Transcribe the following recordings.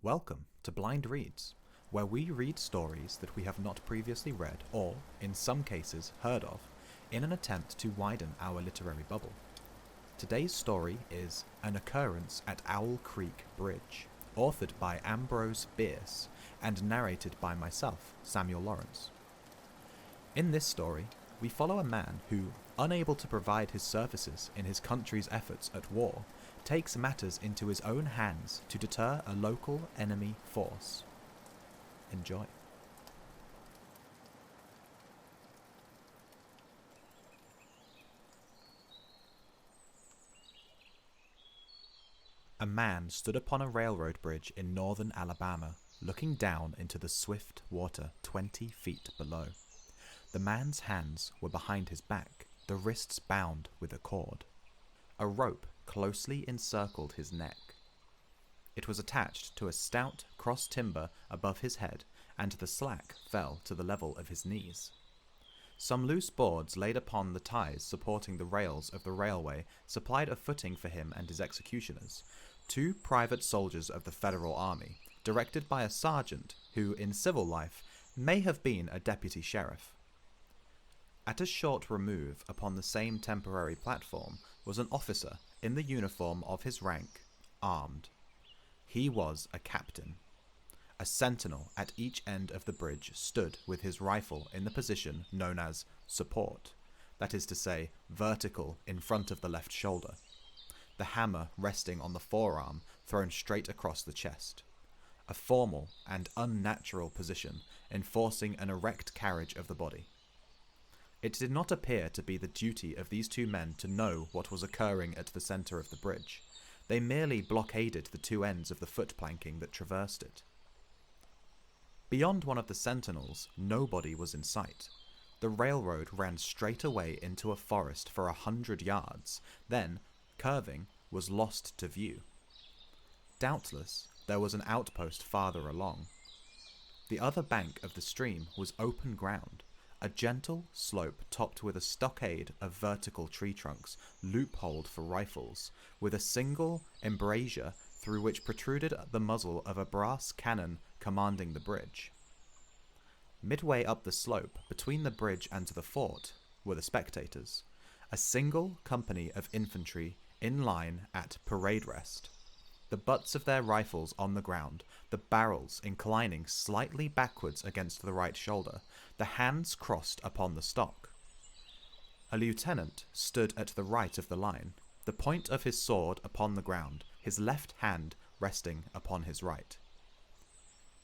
Welcome to Blind Reads, where we read stories that we have not previously read or, in some cases, heard of, in an attempt to widen our literary bubble. Today's story is An Occurrence at Owl Creek Bridge, authored by Ambrose Bierce and narrated by myself, Samuel Lawrence. In this story, we follow a man who, unable to provide his services in his country's efforts at war, takes matters into his own hands to deter a local enemy force. Enjoy. A man stood upon a railroad bridge in northern Alabama, looking down into the swift water 20 feet below. The man's hands were behind his back, the wrists bound with a cord. A rope closely encircled his neck. It was attached to a stout cross timber above his head, and the slack fell to the level of his knees. Some loose boards laid upon the ties supporting the rails of the railway supplied a footing for him and his executioners, two private soldiers of the Federal Army, directed by a sergeant who, in civil life, may have been a deputy sheriff. At a short remove upon the same temporary platform was an officer in the uniform of his rank, armed. He was a captain. A sentinel at each end of the bridge stood with his rifle in the position known as support, that is to say, vertical in front of the left shoulder, the hammer resting on the forearm thrown straight across the chest. A formal and unnatural position enforcing an erect carriage of the body. It did not appear to be the duty of these two men to know what was occurring at the centre of the bridge. They merely blockaded the two ends of the foot planking that traversed it. Beyond one of the sentinels, nobody was in sight. The railroad ran straight away into a forest for 100 yards, then, curving, was lost to view. Doubtless, there was an outpost farther along. The other bank of the stream was open ground, a gentle slope topped with a stockade of vertical tree trunks, loopholed for rifles, with a single embrasure through which protruded the muzzle of a brass cannon commanding the bridge. Midway up the slope, between the bridge and the fort, were the spectators, a single company of infantry in line at parade rest, the butts of their rifles on the ground, the barrels inclining slightly backwards against the right shoulder, the hands crossed upon the stock. A lieutenant stood at the right of the line, the point of his sword upon the ground, his left hand resting upon his right.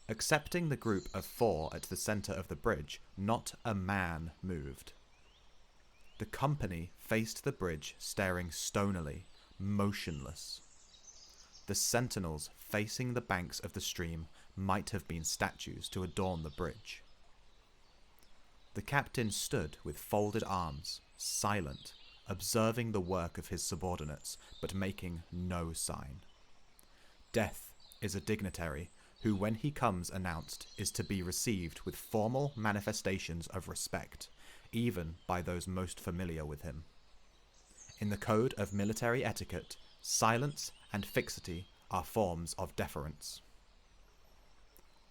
Excepting the group of four at the centre of the bridge, not a man moved. The company faced the bridge, staring stonily, motionless. The sentinels facing the banks of the stream might have been statues to adorn the bridge. The captain stood with folded arms, silent, observing the work of his subordinates, but making no sign. Death is a dignitary who, when he comes announced, is to be received with formal manifestations of respect, even by those most familiar with him. In the code of military etiquette, silence and fixity are forms of deference.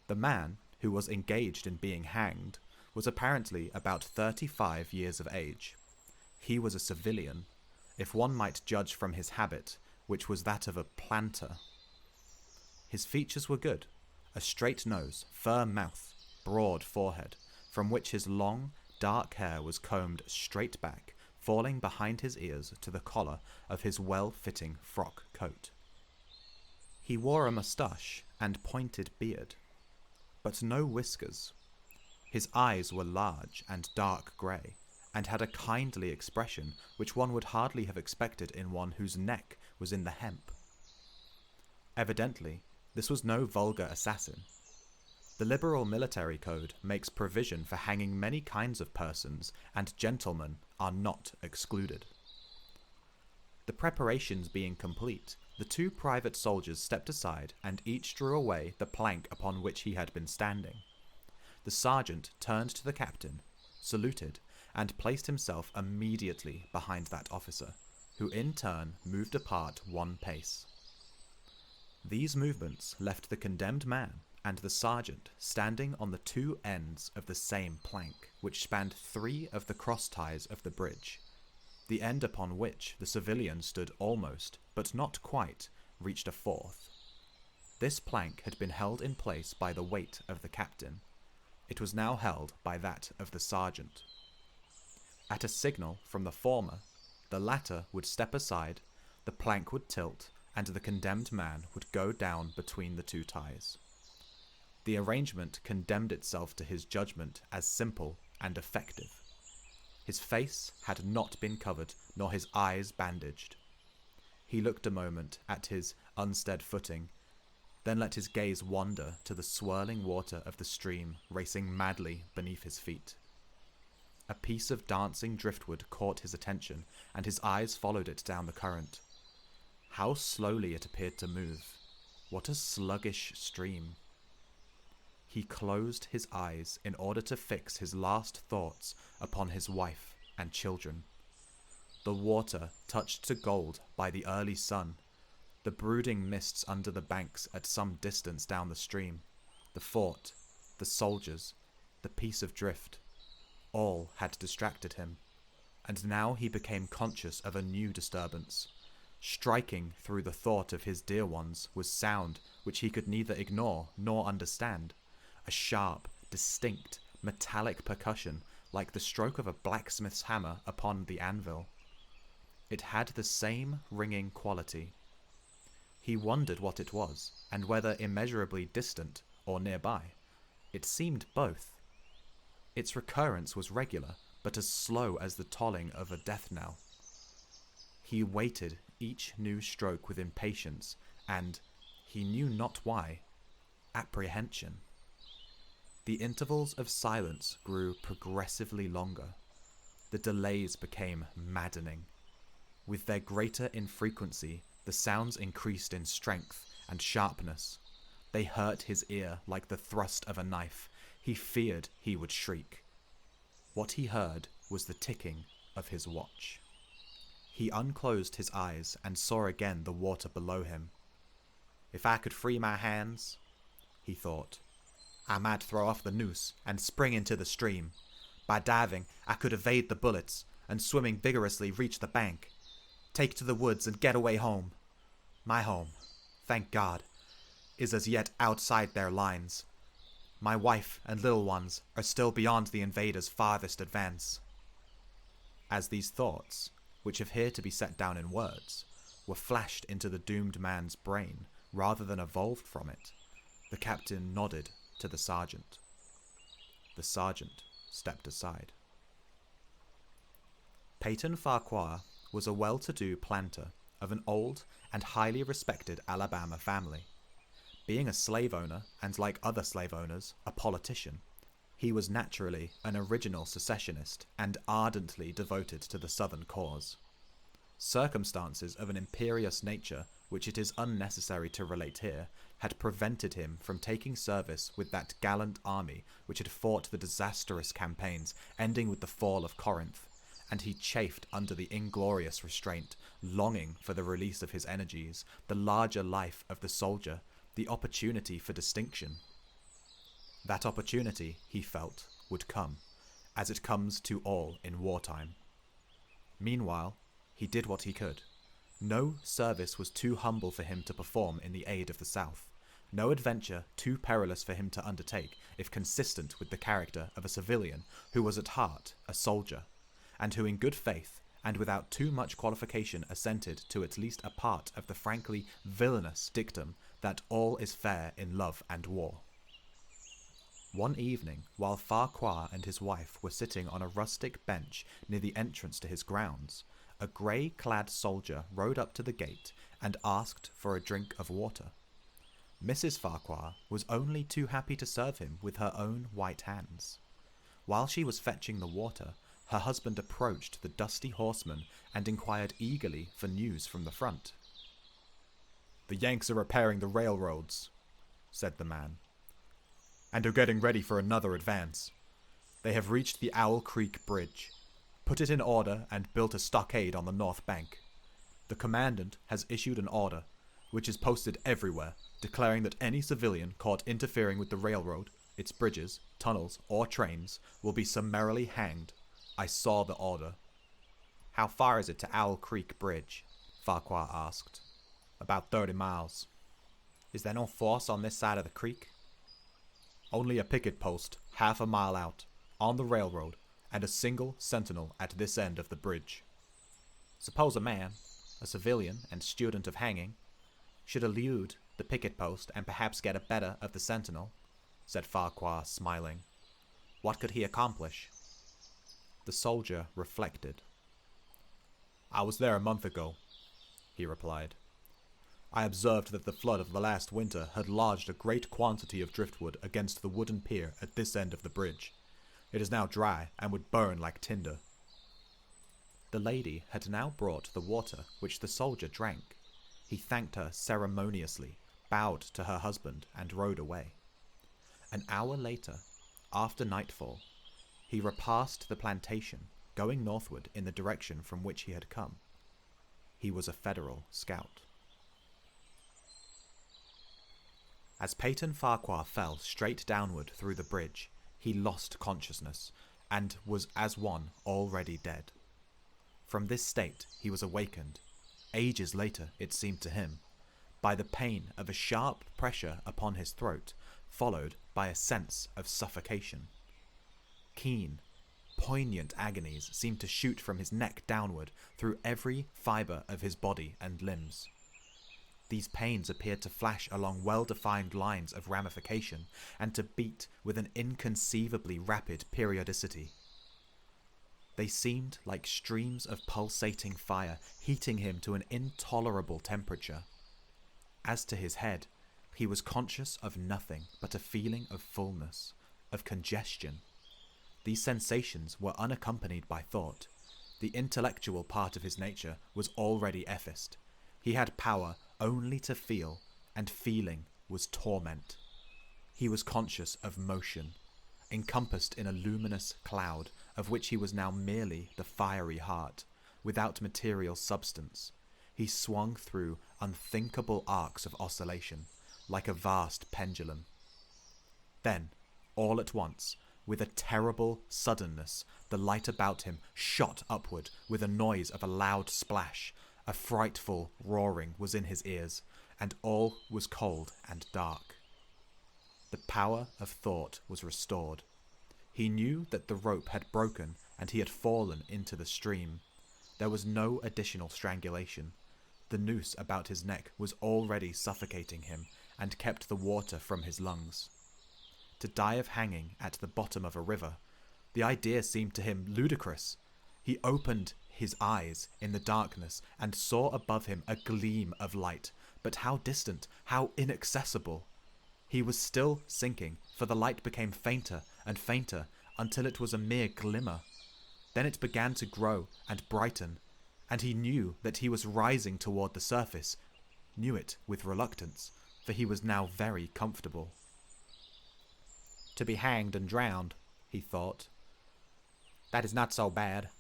The man, who was engaged in being hanged, was apparently about 35 years of age. He was a civilian, if one might judge from his habit, which was that of a planter. His features were good, a straight nose, firm mouth, broad forehead, from which his long, dark hair was combed straight back, falling behind his ears to the collar of his well-fitting frock coat. He wore a moustache and pointed beard, but no whiskers. His eyes were large and dark grey, and had a kindly expression which one would hardly have expected in one whose neck was in the hemp. Evidently, this was no vulgar assassin. The liberal military code makes provision for hanging many kinds of persons, and gentlemen are not excluded. The preparations being complete, the two private soldiers stepped aside and each drew away the plank upon which he had been standing. The sergeant turned to the captain, saluted, and placed himself immediately behind that officer, who in turn moved apart one pace. These movements left the condemned man and the sergeant standing on the two ends of the same plank, which spanned 3 of the cross ties of the bridge. The end upon which the civilian stood almost, but not quite, reached a 4th. This plank had been held in place by the weight of the captain. It was now held by that of the sergeant. At a signal from the former, the latter would step aside, the plank would tilt, and the condemned man would go down between the 2 ties. The arrangement condemned itself to his judgment as simple and effective. His face had not been covered, nor his eyes bandaged. He looked a moment at his unstead footing, then let his gaze wander to the swirling water of the stream racing madly beneath his feet. A piece of dancing driftwood caught his attention, and his eyes followed it down the current. How slowly it appeared to move. What a sluggish stream. He closed his eyes in order to fix his last thoughts upon his wife and children. The water touched to gold by the early sun, the brooding mists under the banks at some distance down the stream, the fort, the soldiers, the piece of drift. All had distracted him, and now he became conscious of a new disturbance. Striking through the thought of his dear ones was sound which he could neither ignore nor understand. A sharp, distinct, metallic percussion, like the stroke of a blacksmith's hammer upon the anvil. It had the same ringing quality. He wondered what it was, and whether immeasurably distant or nearby. It seemed both. Its recurrence was regular, but as slow as the tolling of a death knell. He waited each new stroke with impatience, and, he knew not why, apprehension. The intervals of silence grew progressively longer. The delays became maddening. With their greater infrequency, the sounds increased in strength and sharpness. They hurt his ear like the thrust of a knife. He feared he would shriek. What he heard was the ticking of his watch. He unclosed his eyes and saw again the water below him. If I could free my hands, he thought, I might throw off the noose and spring into the stream. By diving, I could evade the bullets, and swimming vigorously reach the bank. Take to the woods and get away home. My home, thank God, is as yet outside their lines. My wife and little ones are still beyond the invaders' farthest advance. As these thoughts, which have here to be set down in words, were flashed into the doomed man's brain rather than evolved from it, the captain nodded to the sergeant. The sergeant stepped aside. Peyton Farquhar was a well-to-do planter of an old and highly respected Alabama family. Being a slave owner, and like other slave owners, a politician, he was naturally an original secessionist and ardently devoted to the Southern cause. Circumstances of an imperious nature, which it is unnecessary to relate here, had prevented him from taking service with that gallant army which had fought the disastrous campaigns ending with the fall of Corinth, and he chafed under the inglorious restraint, longing for the release of his energies, the larger life of the soldier, the opportunity for distinction. That opportunity, he felt, would come, as it comes to all in wartime. Meanwhile, he did what he could. No service was too humble for him to perform in the aid of the South. No adventure too perilous for him to undertake, if consistent with the character of a civilian who was at heart a soldier, and who in good faith, and without too much qualification, assented to at least a part of the frankly villainous dictum that all is fair in love and war. One evening, while Farquhar and his wife were sitting on a rustic bench near the entrance to his grounds, a grey-clad soldier rode up to the gate and asked for a drink of water. Mrs. Farquhar was only too happy to serve him with her own white hands. While she was fetching the water, her husband approached the dusty horseman and inquired eagerly for news from the front. "The Yanks are repairing the railroads," said the man, "and are getting ready for another advance. They have reached the Owl Creek Bridge, put it in order, and built a stockade on the north bank. The commandant has issued an order. which is posted everywhere, declaring that any civilian caught interfering with the railroad, its bridges, tunnels, or trains will be summarily hanged. I saw the order. How far is it to Owl Creek Bridge? Farquhar asked. About 30 miles. Is there no force on this side of the creek? Only a picket post, half a mile out, on the railroad, and a single sentinel at this end of the bridge. Suppose a man, a civilian and student of hanging, should elude the picket post and perhaps get a better of the sentinel, said Farquhar, smiling. What could he accomplish? The soldier reflected. I was there a month ago, he replied. I observed that the flood of the last winter had lodged a great quantity of driftwood against the wooden pier at this end of the bridge. It is now dry and would burn like tinder. The lady had now brought the water which the soldier drank. He thanked her ceremoniously, bowed to her husband, and rode away. An hour later, after nightfall, he repassed the plantation, going northward in the direction from which he had come. He was a Federal scout. As Peyton Farquhar fell straight downward through the bridge, he lost consciousness, and was as one already dead. From this state he was awakened, ages later it seemed to him, by the pain of a sharp pressure upon his throat, followed by a sense of suffocation. Keen, poignant agonies seemed to shoot from his neck downward through every fibre of his body and limbs. These pains appeared to flash along well-defined lines of ramification and to beat with an inconceivably rapid periodicity. They seemed like streams of pulsating fire, heating him to an intolerable temperature. As to his head, he was conscious of nothing but a feeling of fullness, of congestion. These sensations were unaccompanied by thought. The intellectual part of his nature was already effaced. He had power only to feel, and feeling was torment. He was conscious of motion, encompassed in a luminous cloud, of which he was now merely the fiery heart, without material substance. He swung through unthinkable arcs of oscillation, like a vast pendulum. Then, all at once, with a terrible suddenness, the light about him shot upward with a noise of a loud splash. A frightful roaring was in his ears, and all was cold and dark. The power of thought was restored. He knew that the rope had broken and he had fallen into the stream. There was no additional strangulation. The noose about his neck was already suffocating him and kept the water from his lungs. To die of hanging at the bottom of a river, the idea seemed to him ludicrous. He opened his eyes in the darkness and saw above him a gleam of light, but how distant, how inaccessible! He was still sinking, for the light became fainter and fainter until it was a mere glimmer. Then it began to grow and brighten, and he knew that he was rising toward the surface, knew it with reluctance, for he was now very comfortable. To be hanged and drowned, he thought. That is not so bad,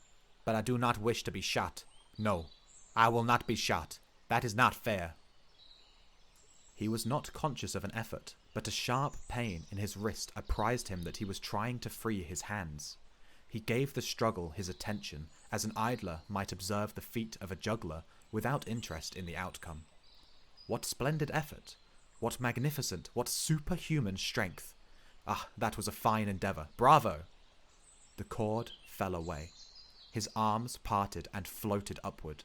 but I do not wish to be shot. No, I will not be shot. That is not fair. He was not conscious of an effort, but a sharp pain in his wrist apprised him that he was trying to free his hands. He gave the struggle his attention, as an idler might observe the feat of a juggler, without interest in the outcome. What splendid effort! What magnificent, what superhuman strength! Ah, that was a fine endeavour. Bravo! The cord fell away. His arms parted and floated upward,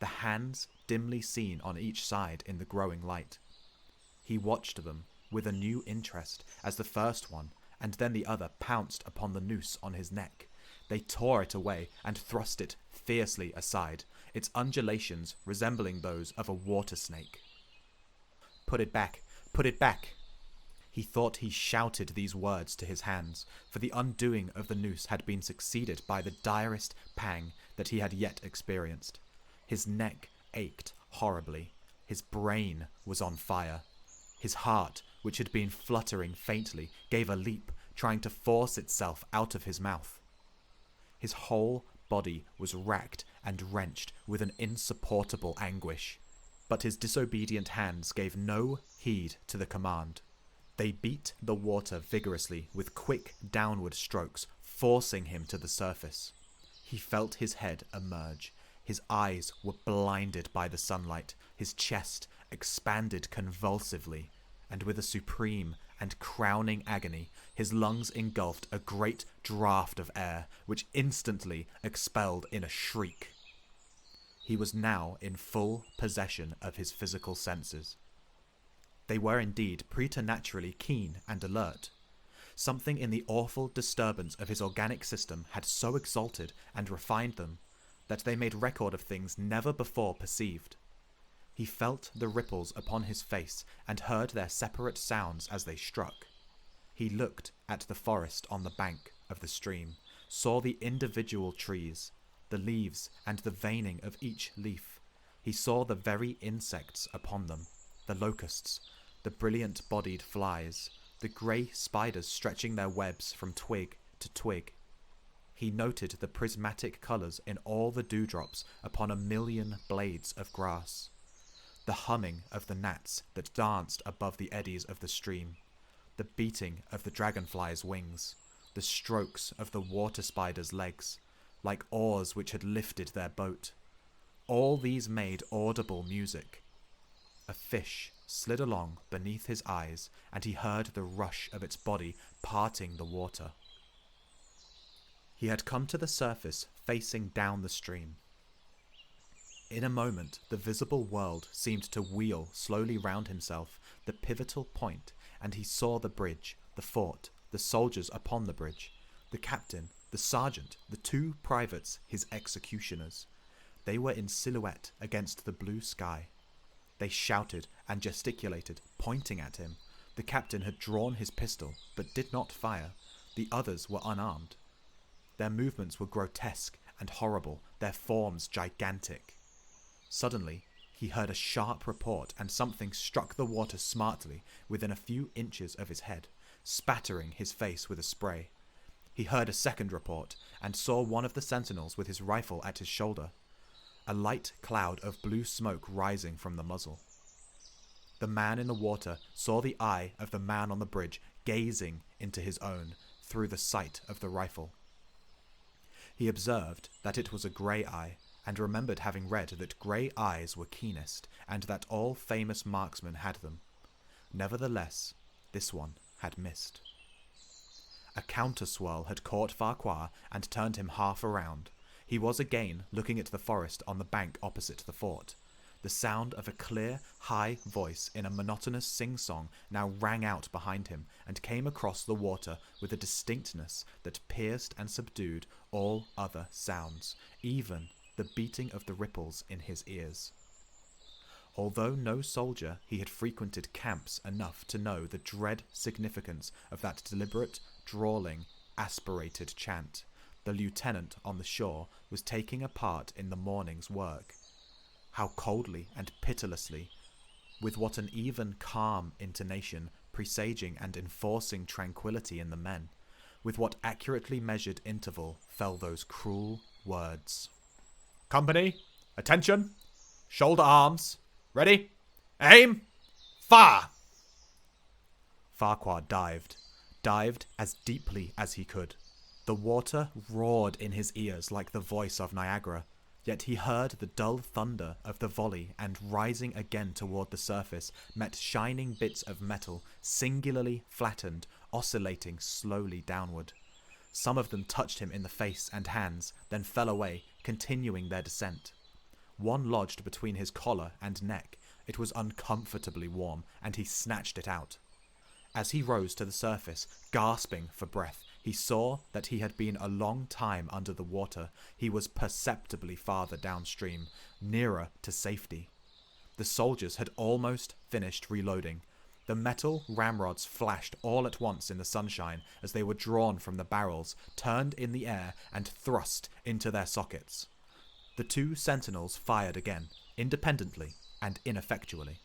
the hands dimly seen on each side in the growing light. He watched them with a new interest as the first one and then the other pounced upon the noose on his neck. They tore it away and thrust it fiercely aside, its undulations resembling those of a water snake. Put it back! Put it back! He thought he shouted these words to his hands, for the undoing of the noose had been succeeded by the direst pang that he had yet experienced. His neck ached horribly. His brain was on fire. His heart, which had been fluttering faintly, gave a leap, trying to force itself out of his mouth. His whole body was racked and wrenched with an insupportable anguish. But his disobedient hands gave no heed to the command. They beat the water vigorously with quick downward strokes, forcing him to the surface. He felt his head emerge. His eyes were blinded by the sunlight. His chest expanded convulsively, and with a supreme and crowning agony, his lungs engulfed a great draught of air, which instantly expelled in a shriek. He was now in full possession of his physical senses. They were indeed preternaturally keen and alert. Something in the awful disturbance of his organic system had so exalted and refined them that they made record of things never before perceived. He felt the ripples upon his face and heard their separate sounds as they struck. He looked at the forest on the bank of the stream, saw the individual trees, the leaves and the veining of each leaf. He saw the very insects upon them, the locusts, the brilliant-bodied flies, the grey spiders stretching their webs from twig to twig. He noted the prismatic colours in all the dewdrops upon 1,000,000 blades of grass, the humming of the gnats that danced above the eddies of the stream, the beating of the dragonfly's wings, the strokes of the water spider's legs, like oars which had lifted their boat. All these made audible music. A fish slid along beneath his eyes, and he heard the rush of its body parting the water. He had come to the surface facing down the stream. In a moment, the visible world seemed to wheel slowly round himself, the pivotal point, and he saw the bridge, the fort, the soldiers upon the bridge, the captain, the sergeant, the 2 privates, his executioners. They were in silhouette against the blue sky. They shouted and gesticulated, pointing at him. The captain had drawn his pistol, but did not fire. The others were unarmed. Their movements were grotesque and horrible, their forms gigantic. Suddenly, he heard a sharp report, and something struck the water smartly within a few inches of his head, spattering his face with a spray. He heard a second report, and saw one of the sentinels with his rifle at his shoulder, a light cloud of blue smoke rising from the muzzle. The man in the water saw the eye of the man on the bridge gazing into his own through the sight of the rifle. He observed that it was a grey eye, and remembered having read that grey eyes were keenest, and that all famous marksmen had them. Nevertheless, this one had missed. A counter-swirl had caught Farquhar and turned him half around. He was again looking at the forest on the bank opposite the fort. The sound of a clear, high voice in a monotonous sing-song now rang out behind him and came across the water with a distinctness that pierced and subdued all other sounds, even the beating of the ripples in his ears. Although no soldier, he had frequented camps enough to know the dread significance of that deliberate, drawling, aspirated chant. The lieutenant on the shore was taking a part in the morning's work. How coldly and pitilessly, with what an even calm intonation, presaging and enforcing tranquillity in the men, with what accurately measured interval fell those cruel words. "Company, attention, shoulder arms, ready, aim, fire!" Farquhar dived as deeply as he could. The water roared in his ears like the voice of Niagara, yet he heard the dull thunder of the volley, and rising again toward the surface, met shining bits of metal, singularly flattened, oscillating slowly downward. Some of them touched him in the face and hands, then fell away, continuing their descent. One lodged between his collar and neck. It was uncomfortably warm, and he snatched it out. As he rose to the surface, gasping for breath, he saw that he had been a long time under the water. He was perceptibly farther downstream, nearer to safety. The soldiers had almost finished reloading. The metal ramrods flashed all at once in the sunshine as they were drawn from the barrels, turned in the air, and thrust into their sockets. The 2 sentinels fired again, independently and ineffectually.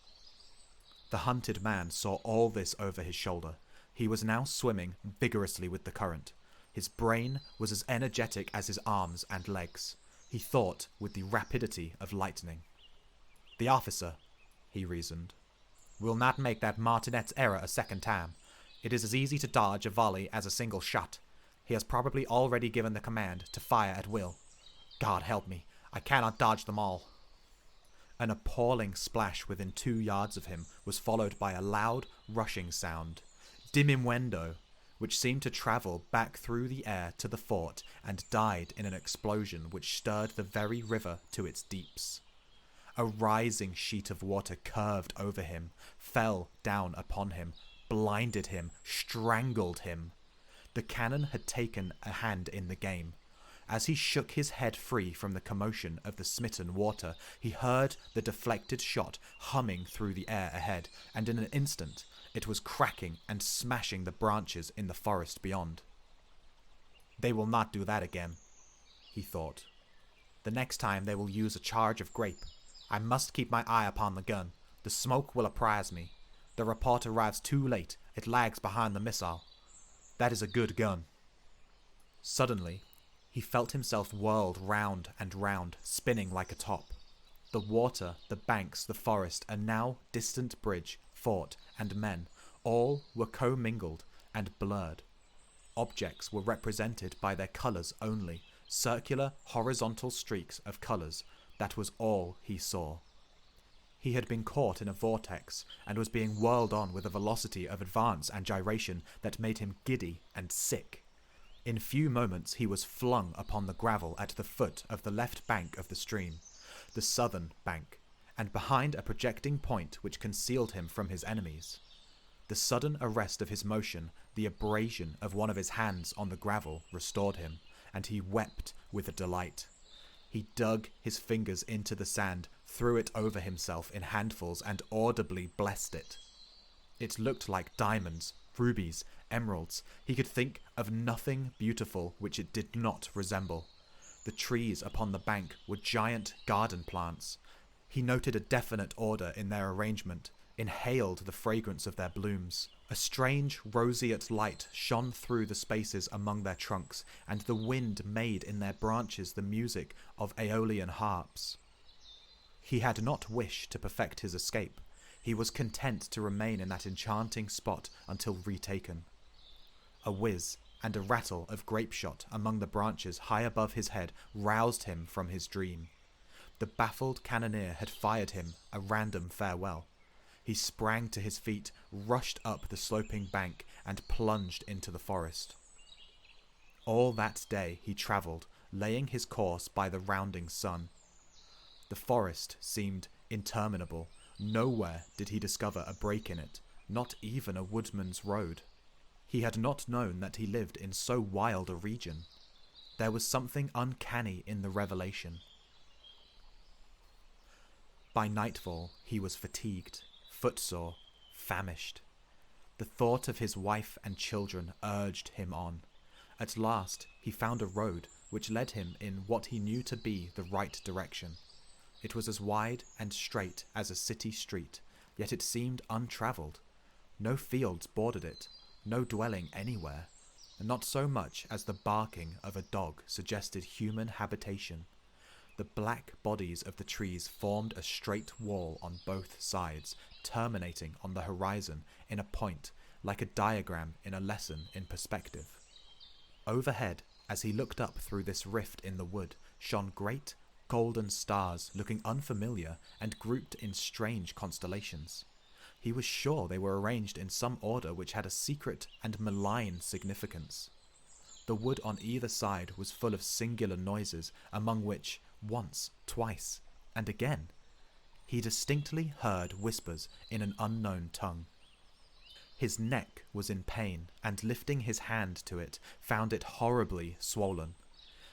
The hunted man saw all this over his shoulder. He was now swimming vigorously with the current. His brain was as energetic as his arms and legs. He thought with the rapidity of lightning. The officer, he reasoned. "We'll not make that martinet's error a second time. It is as easy to dodge a volley as a single shot. He has probably already given the command to fire at will. God help me, I cannot dodge them all." An appalling splash within 2 yards of him was followed by a loud, rushing sound, diminuendo, which seemed to travel back through the air to the fort and died in an explosion which stirred the very river to its deeps. A rising sheet of water curved over him, fell down upon him, blinded him, strangled him. The cannon had taken a hand in the game. As he shook his head free from the commotion of the smitten water, he heard the deflected shot humming through the air ahead, and in an instant it was cracking and smashing the branches in the forest beyond. "They will not do that again," he thought. "The next time they will use a charge of grape. I must keep my eye upon the gun. The smoke will apprise me. The report arrives too late. It lags behind the missile. That is a good gun." Suddenly, he felt himself whirled round and round, spinning like a top. The water, the banks, the forest, a now distant bridge, fort, and men, all were commingled and blurred. Objects were represented by their colours only, circular, horizontal streaks of colours. That was all he saw. He had been caught in a vortex, and was being whirled on with a velocity of advance and gyration that made him giddy and sick. In few moments he was flung upon the gravel at the foot of the left bank of the stream, the southern bank, and behind a projecting point which concealed him from his enemies. The sudden arrest of his motion, the abrasion of one of his hands on the gravel, restored him, and he wept with delight. He dug his fingers into the sand, threw it over himself in handfuls, and audibly blessed it. It looked like diamonds, rubies, emeralds. He could think of nothing beautiful which it did not resemble. The trees upon the bank were giant garden plants. He noted a definite order in their arrangement, inhaled the fragrance of their blooms. A strange roseate light shone through the spaces among their trunks, and the wind made in their branches the music of Aeolian harps. He had not wished to perfect his escape. He was content to remain in that enchanting spot until retaken. A whiz and a rattle of grape shot among the branches high above his head roused him from his dream. The baffled cannoneer had fired him a random farewell. He sprang to his feet, rushed up the sloping bank, and plunged into the forest. All that day he travelled, laying his course by the rounding sun. The forest seemed interminable. Nowhere did he discover a break in it, not even a woodman's road. He had not known that he lived in so wild a region. There was something uncanny in the revelation. By nightfall he was fatigued, footsore, famished. The thought of his wife and children urged him on. At last he found a road which led him in what he knew to be the right direction. It was as wide and straight as a city street, yet it seemed untravelled. No fields bordered it, no dwelling anywhere, and not so much as the barking of a dog suggested human habitation. The black bodies of the trees formed a straight wall on both sides, terminating on the horizon in a point, like a diagram in a lesson in perspective. Overhead, as he looked up through this rift in the wood, shone great golden stars, looking unfamiliar and grouped in strange constellations. He was sure they were arranged in some order which had a secret and malign significance. The wood on either side was full of singular noises, among which, once, twice, and again, he distinctly heard whispers in an unknown tongue. His neck was in pain, and lifting his hand to it, found it horribly swollen.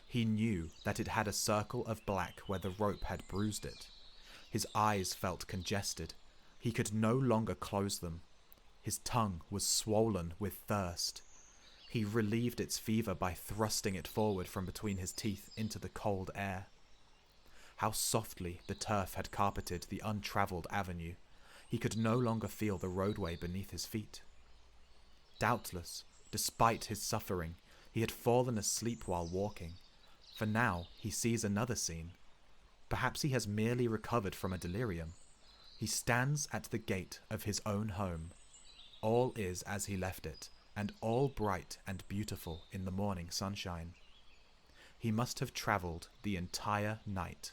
He knew that it had a circle of black where the rope had bruised it. His eyes felt congested. He could no longer close them. His tongue was swollen with thirst. He relieved its fever by thrusting it forward from between his teeth into the cold air. How softly the turf had carpeted the untravelled avenue. He could no longer feel the roadway beneath his feet. Doubtless, despite his suffering, he had fallen asleep while walking, for now he sees another scene. Perhaps he has merely recovered from a delirium. He stands at the gate of his own home. All is as he left it, and all bright and beautiful in the morning sunshine. He must have travelled the entire night.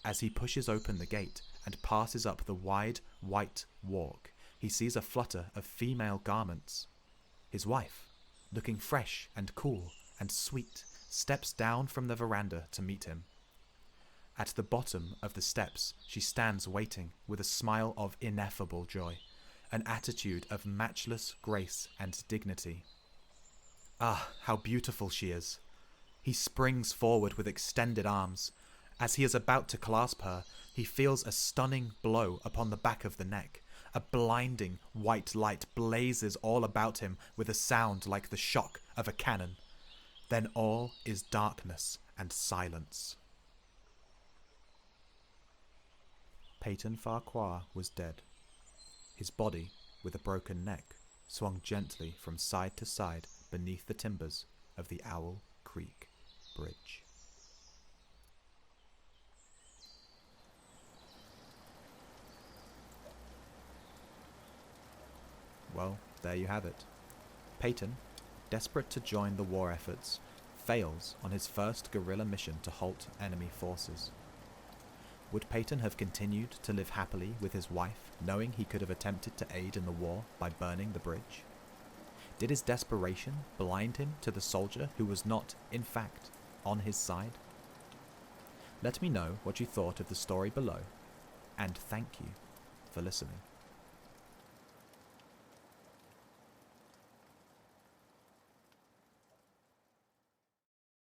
As he pushes open the gate and passes up the wide, white walk, he sees a flutter of female garments. His wife, looking fresh and cool and sweet, steps down from the veranda to meet him. At the bottom of the steps, she stands waiting with a smile of ineffable joy, an attitude of matchless grace and dignity. Ah, how beautiful she is! He springs forward with extended arms. As he is about to clasp her, he feels a stunning blow upon the back of the neck. A blinding white light blazes all about him with a sound like the shock of a cannon. Then all is darkness and silence. Peyton Farquhar was dead. His body, with a broken neck, swung gently from side to side beneath the timbers of the Owl Creek Bridge. Well, there you have it. Peyton, desperate to join the war efforts, fails on his first guerrilla mission to halt enemy forces. Would Peyton have continued to live happily with his wife, knowing he could have attempted to aid in the war by burning the bridge? Did his desperation blind him to the soldier who was not, in fact, on his side? Let me know what you thought of the story below, and thank you for listening.